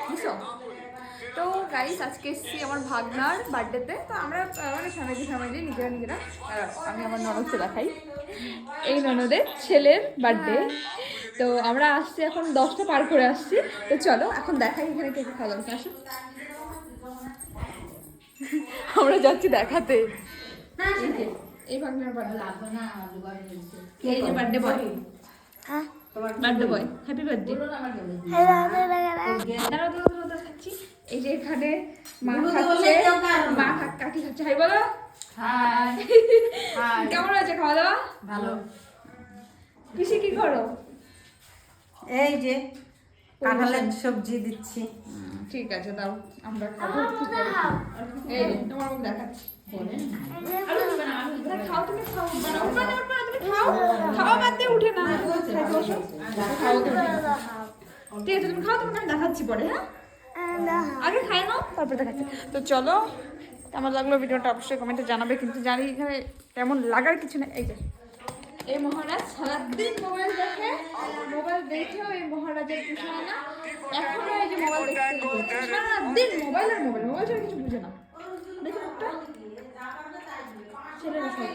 বুঝছো? তো গাইস আজকে এসেছি আমার ভাগনার বার্থডেতে। তো আমরা মানে ফ্যামিলি নিজেরা আমি আমার ননদকে দেখাই, এই ননদের ছেলের বার্থডে। তো আমরা আসছি এখন 10টা পার করে আসছি। তো চলো এখন দেখাই এখানে কে কে খাওয়া দাওয়া আসো। আমরা যাচ্ছি দেখাতে। এই ভাগনার বার্থডে, এই যে birthday boy, birthday boy, happy birthday. খাচ্ছি এই যে এখানে মা খাচ্ছে, মা কাকি খাচ্ছে। হাই বলো। কেমন আছে খাওয়া দাওয়া? ভালো। পিসি কি করো? এই যে কাঁঠালের সবজি দিচ্ছি। ঠিক আছে দাও, আমরা খাবো। এই যে তোমার মুখ দেখাচ্ছি। খাও তুমি, খাও তুমি খাও, খাওয়া বাদ দিয়ে উঠে না খাইতে বসো। খাও তুমি, ঠিক আছে তুমি খাও, তোমাকে আমি দেখাচ্ছি পরে। হ্যাঁ আগে খাই নাও তারপরে দেখাচ্ছি। তো চলো, কেমন লাগলো ভিডিওটা অবশ্যই কমেন্টে জানাবে। কিন্তু জানি এখানে তেমন লাগার কিছু না। এই যে এই মহারাজ সারাদিন মোবাইল দেখে, মোবাইল দেখেও এই মহারাজের কিছু হয় না। এখনো এই যে মোবাইল দেখতে সারাদিন মোবাইল আর মোবাইল, মোবাইল ছাড়া কিছু বুঝে না। দেখুন একটা ছেলেরা সব